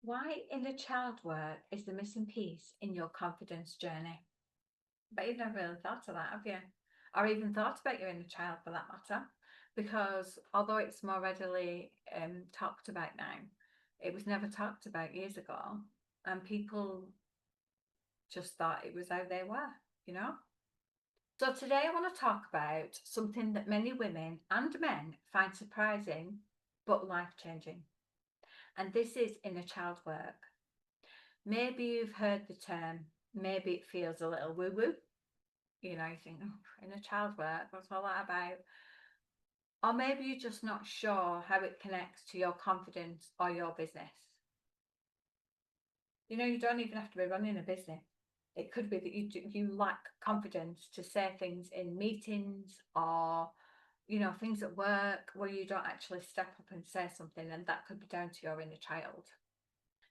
Why inner child work is the missing piece in your confidence journey? But you've never really thought of that, have you? Or even thought about your inner child for that matter. Because although it's more readily talked about now, it was never talked about years ago. And people just thought it was how they were, you know? So today I want to talk about something that many women and men find surprising but life changing. And this is inner child work. Maybe you've heard the term, maybe it feels a little woo woo. You know, you think, oh, inner child work, what's all that about? Or maybe you're just not sure how it connects to your confidence or your business. You know, you don't even have to be running a business. It could be that you lack confidence to say things in meetings or, you know, things at work where you don't actually step up and say something, and that could be down to your inner child.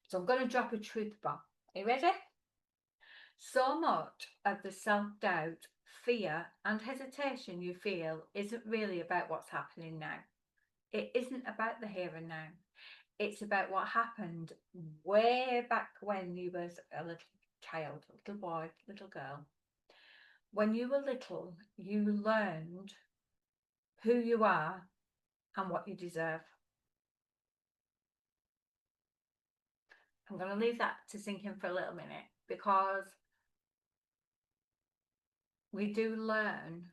So I'm going to drop a truth bomb. Are you ready? So much of the self-doubt, fear, and hesitation you feel isn't really about what's happening now. It isn't about the here and now. It's about what happened way back when you was a little child, little boy, little girl. When you were little, you learned who you are and what you deserve. I'm going to leave that to sink in for a little minute because we do learn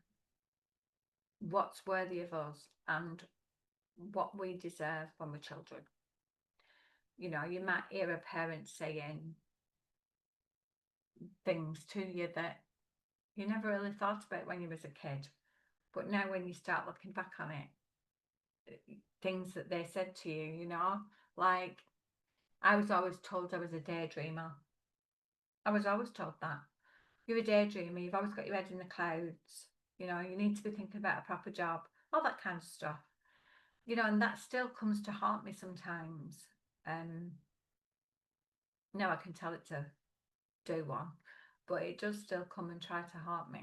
what's worthy of us and what we deserve when we're children. You know, you might hear a parent saying things to you that you never really thought about when you was a kid. But now when you start looking back on it, things that they said to you, you know, like I was always told I was a daydreamer. I was always told that. You're a daydreamer, you've always got your head in the clouds, you know, you need to be thinking about a proper job, all that kind of stuff. You know, and that still comes to haunt me sometimes. Um, now I can tell it to do one, but it does still come and try to haunt me.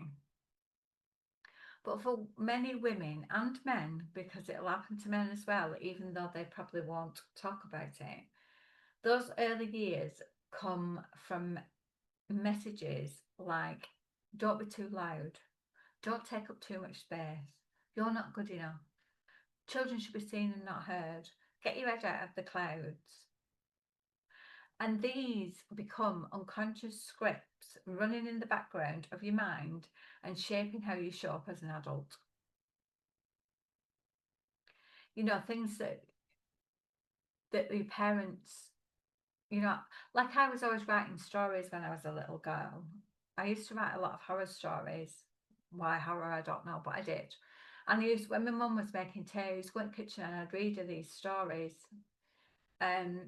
But for many women and men, because it'll happen to men as well, even though they probably won't talk about it, those early years come from messages like, don't be too loud, don't take up too much space, you're not good enough, children should be seen and not heard, get your head out of the clouds. And these become unconscious scripts running in the background of your mind and shaping how you show up as an adult. You know, things that your parents, you know, like I was always writing stories when I was a little girl. I used to write a lot of horror stories. Why horror, I don't know, but I did. And I used, when my mum was making tea, I used to go in the kitchen and I'd read her these stories.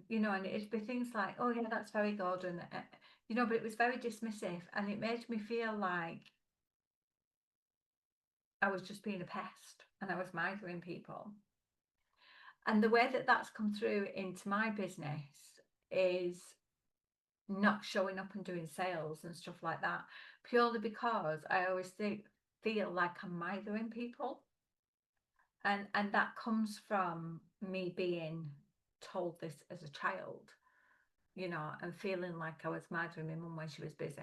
You know, and it'd be things like, oh yeah, that's very good, and you know, but it was very dismissive, and it made me feel like I was just being a pest and I was mithering people. And the way that that's come through into my business is not showing up and doing sales and stuff like that, purely because I always feel like I'm mithering people. And that comes from me being told this as a child, you know, and feeling like I was mithering my mum when she was busy.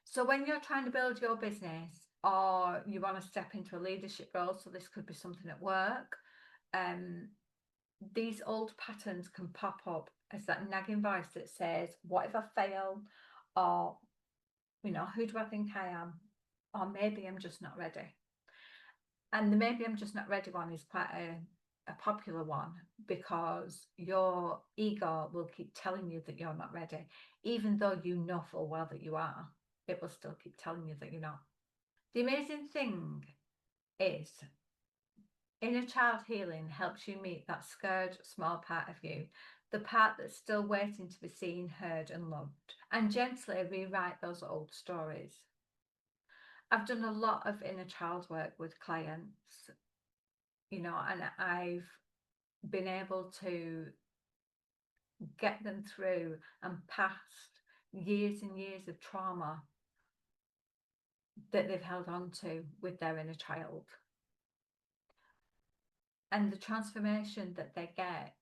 So when you're trying to build your business or you want to step into a leadership role, so this could be something at work, um, these old patterns can pop up as that nagging voice that says, what if I fail? Or, you know, who do I think I am? Or maybe I'm just not ready. And the maybe I'm just not ready one is quite a popular one because your ego will keep telling you that you're not ready, even though you know full well that you are. It will still keep telling you that you're not. The amazing thing is, inner child healing helps you meet that scared small part of you, the part that's still waiting to be seen, heard, and loved, and gently rewrite those old stories. I've done a lot of inner child work with clients, you know, and I've been able to get them through and past years and years of trauma that they've held on to with their inner child. And the transformation that they get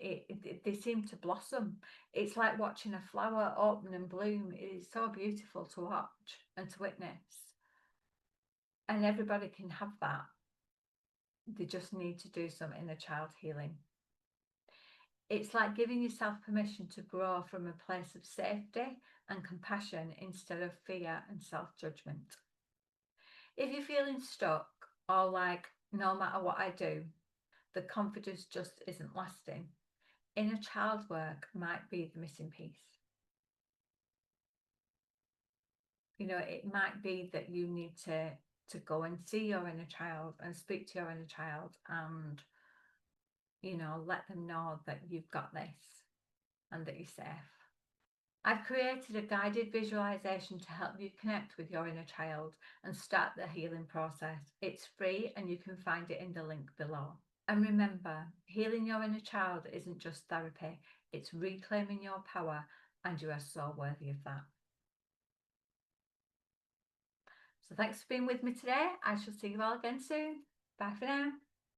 they seem to blossom. It's like watching a flower open and bloom. It is so beautiful to watch and to witness. And everybody can have that. They just need to do some inner child healing. It's like giving yourself permission to grow from a place of safety and compassion instead of fear and self-judgment. If you're feeling stuck or like, no matter what I do, the confidence just isn't lasting, inner child work might be the missing piece. You know, it might be that you need to go and see your inner child and speak to your inner child and, you know, let them know that you've got this and that you're safe. I've created a guided visualization to help you connect with your inner child and start the healing process. It's free and you can find it in the link below. And remember, healing your inner child isn't just therapy, it's reclaiming your power, and you are so worthy of that. So thanks for being with me today. I shall see you all again soon. Bye for now.